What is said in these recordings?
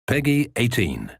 Peggy 18.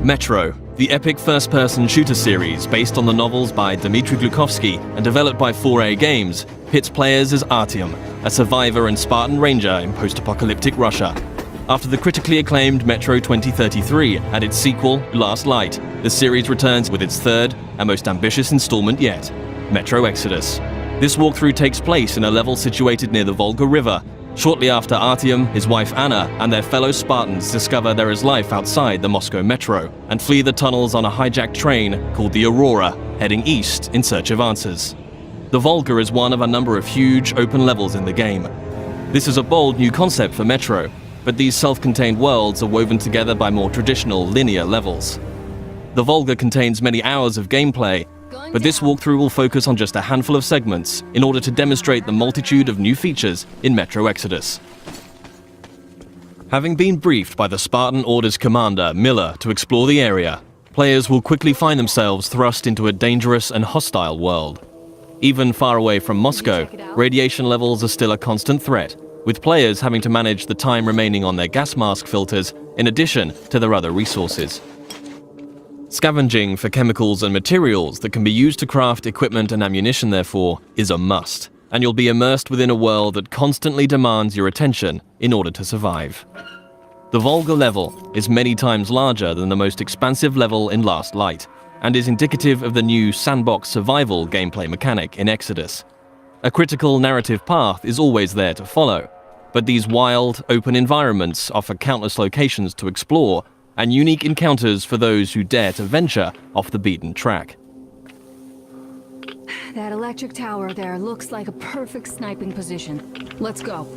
Metro, the epic first-person shooter series based on the novels by Dmitry Glukhovsky and developed by 4A Games, pits players as Artyom, a survivor and Spartan ranger in post-apocalyptic Russia. After the critically acclaimed Metro 2033 and its sequel, Last Light, the series returns with its third and most ambitious installment yet, Metro Exodus. This walkthrough takes place in a level situated near the Volga River. Shortly after Artyom, his wife Anna, and their fellow Spartans discover there is life outside the Moscow Metro and flee the tunnels on a hijacked train called the Aurora, heading east in search of answers. The Volga is one of a number of huge open levels in the game. This is a bold new concept for Metro, but these self-contained worlds are woven together by more traditional linear levels. The Volga contains many hours of gameplay, but this walkthrough will focus on just a handful of segments in order to demonstrate the multitude of new features in Metro Exodus. Having been briefed by the Spartan Order's commander, Miller, to explore the area, players will quickly find themselves thrust into a dangerous and hostile world. Even far away from Moscow, radiation levels are still a constant threat, with players having to manage the time remaining on their gas mask filters in addition to their other resources. Scavenging for chemicals and materials that can be used to craft equipment and ammunition, therefore, is a must, and you'll be immersed within a world that constantly demands your attention in order to survive. The Volga level is many times larger than the most expansive level in Last Light, and is indicative of the new sandbox survival gameplay mechanic in Exodus. A critical narrative path is always there to follow, but these wild, open environments offer countless locations to explore and unique encounters for those who dare to venture off the beaten track. That electric tower there looks like a perfect sniping position. Let's go.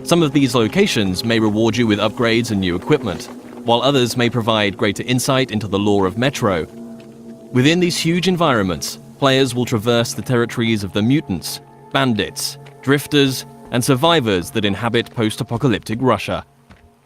Some of these locations may reward you with upgrades and new equipment, while others may provide greater insight into the lore of Metro. Within these huge environments, players will traverse the territories of the mutants, bandits, drifters, and survivors that inhabit post-apocalyptic Russia.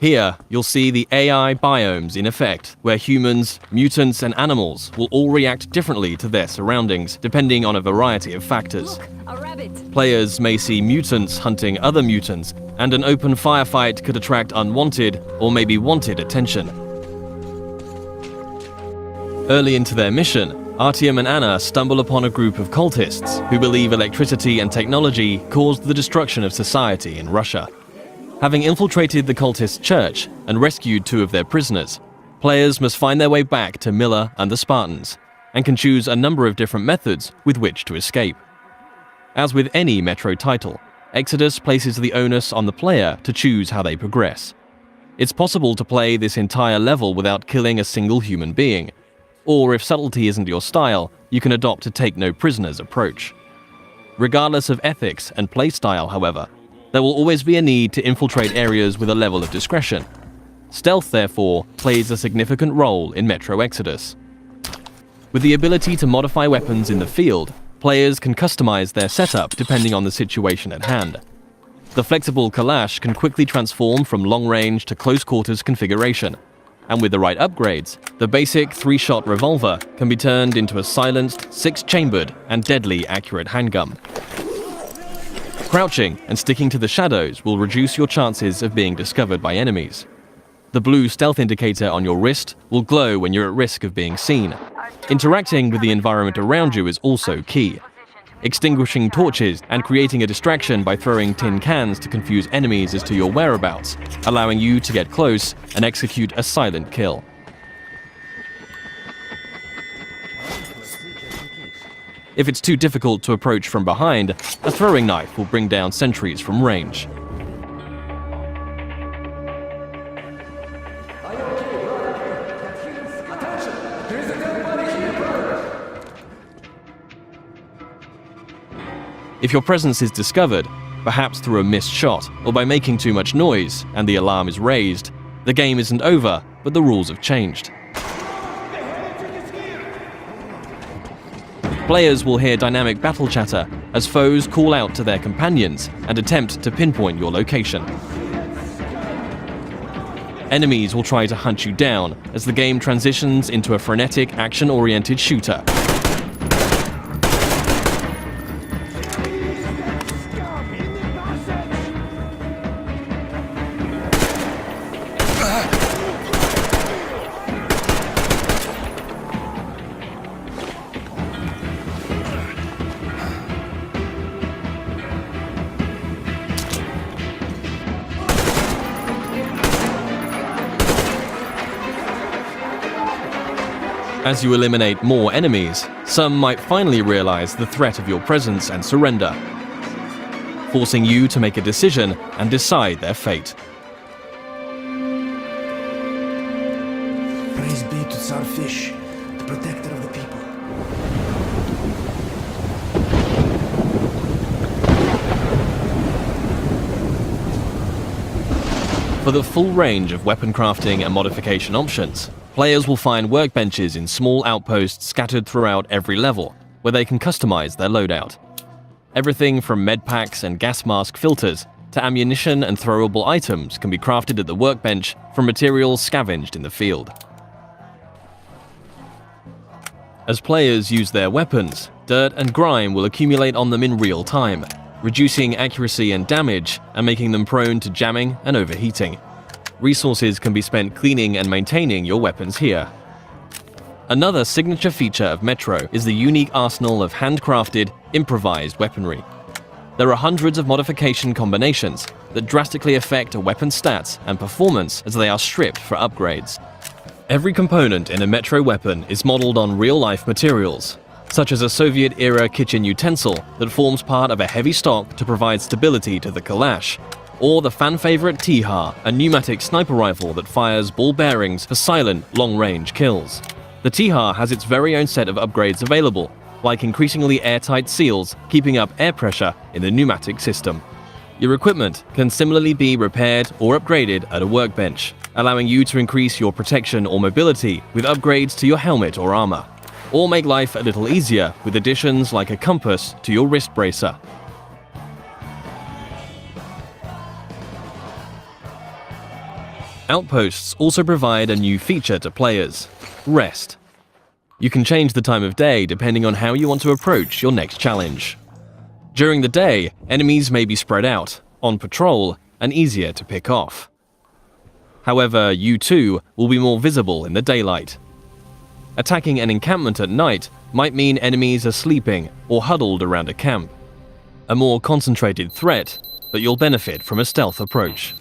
Here, you'll see the AI biomes in effect, where humans, mutants, and animals will all react differently to their surroundings, depending on a variety of factors. Look, a rabbit. Players may see mutants hunting other mutants, and an open firefight could attract unwanted or maybe wanted attention. Early into their mission, Artyom and Anna stumble upon a group of cultists who believe electricity and technology caused the destruction of society in Russia. Having infiltrated the cultist church and rescued 2 of their prisoners, players must find their way back to Miller and the Spartans, and can choose a number of different methods with which to escape. As with any Metro title, Exodus places the onus on the player to choose how they progress. It's possible to play this entire level without killing a single human being, or if subtlety isn't your style, you can adopt a take-no-prisoners approach. Regardless of ethics and playstyle, however, there will always be a need to infiltrate areas with a level of discretion. Stealth, therefore, plays a significant role in Metro Exodus. With the ability to modify weapons in the field, players can customize their setup depending on the situation at hand. The flexible Kalash can quickly transform from long-range to close-quarters configuration, and with the right upgrades, the basic 3-shot revolver can be turned into a silenced, 6-chambered, and deadly accurate handgun. Crouching and sticking to the shadows will reduce your chances of being discovered by enemies. The blue stealth indicator on your wrist will glow when you're at risk of being seen. Interacting with the environment around you is also key. Extinguishing torches and creating a distraction by throwing tin cans to confuse enemies as to your whereabouts, allowing you to get close and execute a silent kill. If it's too difficult to approach from behind, a throwing knife will bring down sentries from range. If your presence is discovered, perhaps through a missed shot or by making too much noise and the alarm is raised, the game isn't over, but the rules have changed. Players will hear dynamic battle chatter as foes call out to their companions and attempt to pinpoint your location. Enemies will try to hunt you down as the game transitions into a frenetic action-oriented shooter. As you eliminate more enemies, some might finally realize the threat of your presence and surrender, forcing you to make a decision and decide their fate. Praise be to Starfish, the protector of the people. For the full range of weapon crafting and modification options, players will find workbenches in small outposts scattered throughout every level, where they can customize their loadout. Everything from medpacks and gas mask filters to ammunition and throwable items can be crafted at the workbench from materials scavenged in the field. As players use their weapons, dirt and grime will accumulate on them in real time, reducing accuracy and damage and making them prone to jamming and overheating. Resources can be spent cleaning and maintaining your weapons here. Another signature feature of Metro is the unique arsenal of handcrafted, improvised weaponry. There are hundreds of modification combinations that drastically affect a weapon's stats and performance as they are stripped for upgrades. Every component in a Metro weapon is modeled on real-life materials, such as a Soviet-era kitchen utensil that forms part of a heavy stock to provide stability to the Kalash, or the fan-favorite T-HAR, a pneumatic sniper rifle that fires ball bearings for silent, long-range kills. The T-HAR has its very own set of upgrades available, like increasingly airtight seals keeping up air pressure in the pneumatic system. Your equipment can similarly be repaired or upgraded at a workbench, allowing you to increase your protection or mobility with upgrades to your helmet or armor, or make life a little easier with additions like a compass to your wrist bracer. Outposts also provide a new feature to players: rest. You can change the time of day depending on how you want to approach your next challenge. During the day, enemies may be spread out, on patrol, and easier to pick off. However, you too will be more visible in the daylight. Attacking an encampment at night might mean enemies are sleeping or huddled around a camp. A more concentrated threat, but you'll benefit from a stealth approach.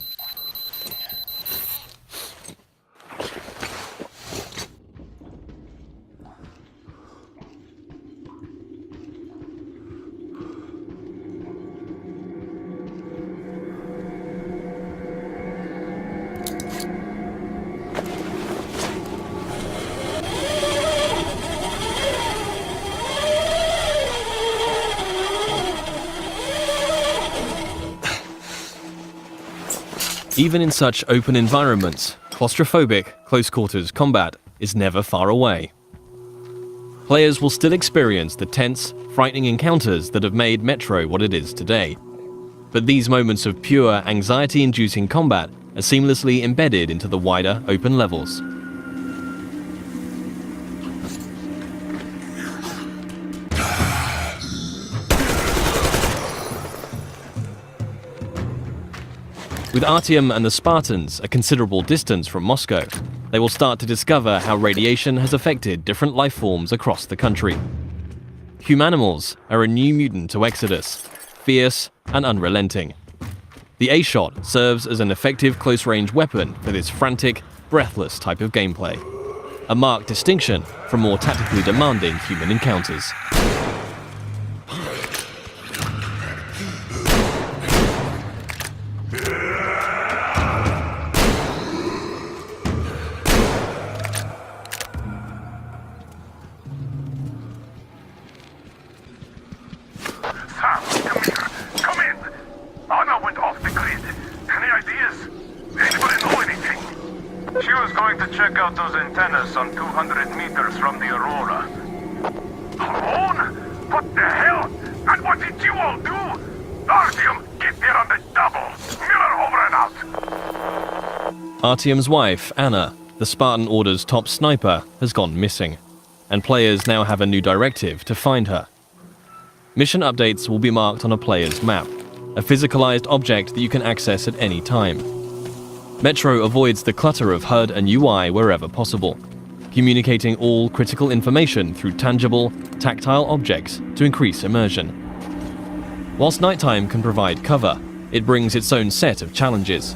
Even in such open environments, claustrophobic, close-quarters combat is never far away. Players will still experience the tense, frightening encounters that have made Metro what it is today. But these moments of pure, anxiety-inducing combat are seamlessly embedded into the wider, open levels. With Artyom and the Spartans a considerable distance from Moscow, they will start to discover how radiation has affected different life forms across the country. Humanimals are a new mutant to Exodus, fierce and unrelenting. The A-shot serves as an effective close-range weapon for this frantic, breathless type of gameplay, a marked distinction from more tactically demanding human encounters. Yes. Anybody know anything? She was going to check out those antennas some 200 meters from the Aurora. Alone? What the hell? And what did you all do? Artyom, get there on the double. Miller over and out. Artyom's wife, Anna, the Spartan Order's top sniper, has gone missing, and players now have a new directive to find her. Mission updates will be marked on a player's map, a physicalized object that you can access at any time. Metro avoids the clutter of HUD and UI wherever possible, communicating all critical information through tangible, tactile objects to increase immersion. Whilst nighttime can provide cover, it brings its own set of challenges.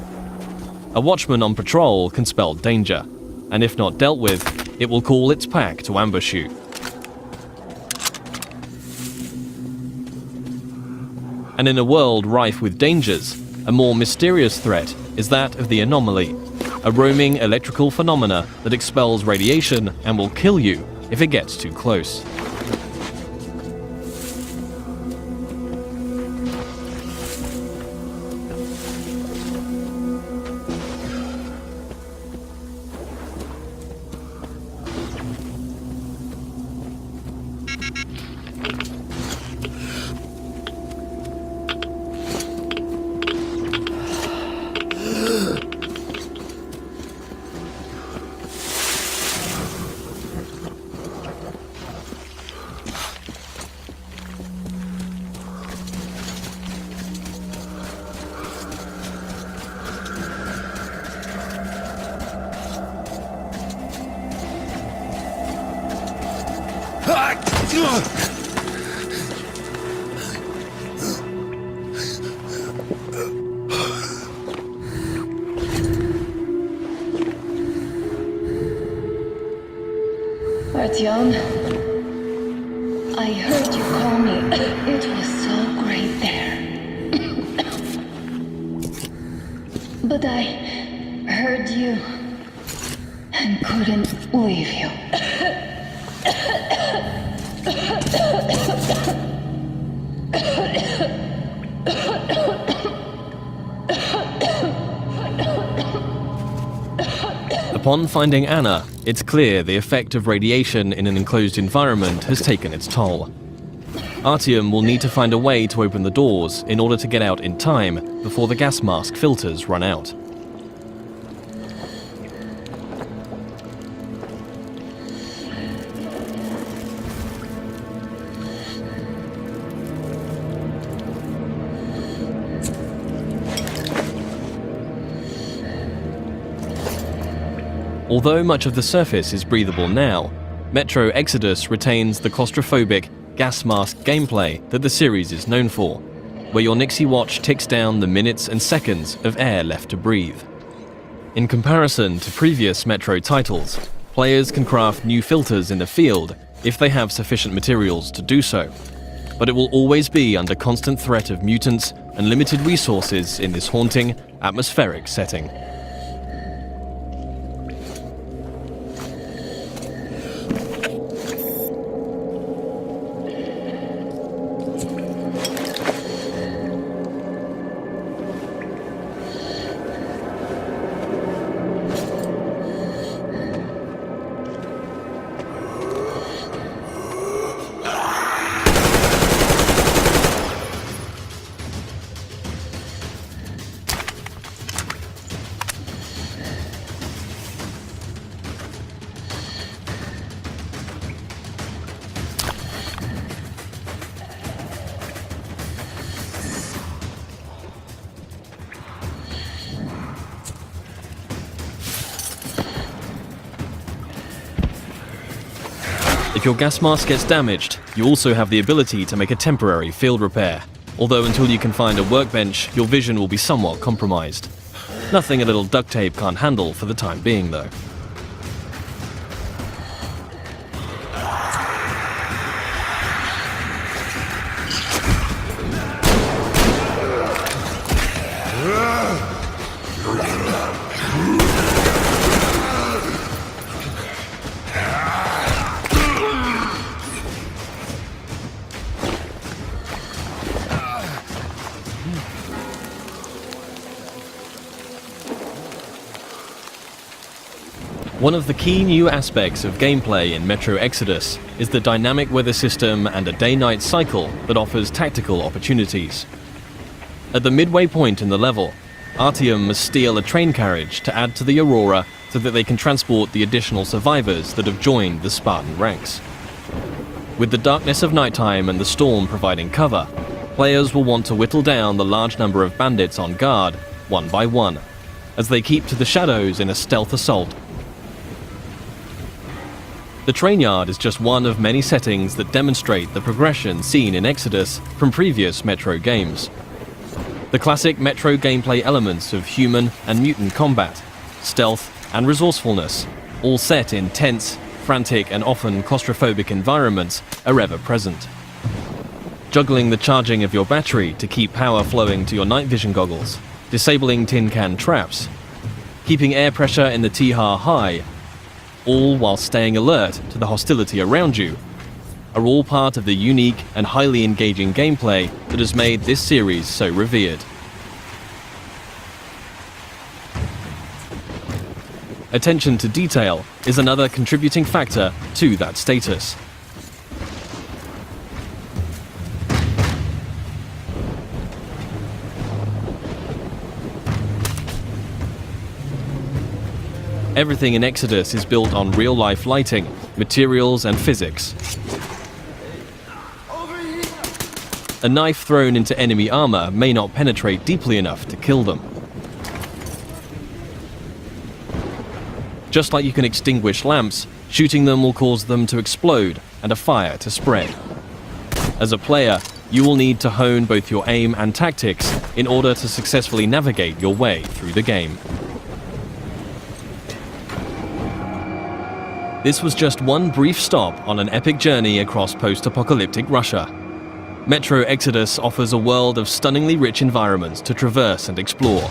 A watchman on patrol can spell danger, and if not dealt with, it will call its pack to ambush you. And in a world rife with dangers, a more mysterious threat is that of the anomaly, a roaming electrical phenomena that expels radiation and will kill you if it gets too close. Artyom, I heard you call me. It was so great there. But I heard you and couldn't leave you. Upon finding Anna, it's clear the effect of radiation in an enclosed environment has taken its toll. Artyom will need to find a way to open the doors in order to get out in time before the gas mask filters run out. Although much of the surface is breathable now, Metro Exodus retains the claustrophobic, gas mask gameplay that the series is known for, where your Nixie watch ticks down the minutes and seconds of air left to breathe. In comparison to previous Metro titles, players can craft new filters in the field if they have sufficient materials to do so, but it will always be under constant threat of mutants and limited resources in this haunting, atmospheric setting. If your gas mask gets damaged, you also have the ability to make a temporary field repair, although until you can find a workbench, your vision will be somewhat compromised. Nothing a little duct tape can't handle for the time being, though. One of the key new aspects of gameplay in Metro Exodus is the dynamic weather system and a day-night cycle that offers tactical opportunities. At the midway point in the level, Artyom must steal a train carriage to add to the Aurora so that they can transport the additional survivors that have joined the Spartan ranks. With the darkness of nighttime and the storm providing cover, players will want to whittle down the large number of bandits on guard, one by one, as they keep to the shadows in a stealth assault. The train yard is just one of many settings that demonstrate the progression seen in Exodus from previous Metro games. The classic Metro gameplay elements of human and mutant combat, stealth and resourcefulness, all set in tense, frantic and often claustrophobic environments, are ever present. Juggling the charging of your battery to keep power flowing to your night vision goggles, disabling tin can traps, keeping air pressure in the T-HAR high, all while staying alert to the hostility around you, are all part of the unique and highly engaging gameplay that has made this series so revered. Attention to detail is another contributing factor to that status. Everything in Exodus is built on real-life lighting, materials and physics. A knife thrown into enemy armor may not penetrate deeply enough to kill them. Just like you can extinguish lamps, shooting them will cause them to explode and a fire to spread. As a player, you will need to hone both your aim and tactics in order to successfully navigate your way through the game. This was just one brief stop on an epic journey across post-apocalyptic Russia. Metro Exodus offers a world of stunningly rich environments to traverse and explore,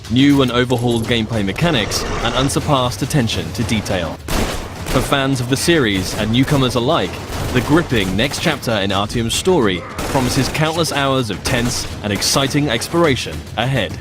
new and overhauled gameplay mechanics, and unsurpassed attention to detail. For fans of the series and newcomers alike, the gripping next chapter in Artyom's story promises countless hours of tense and exciting exploration ahead.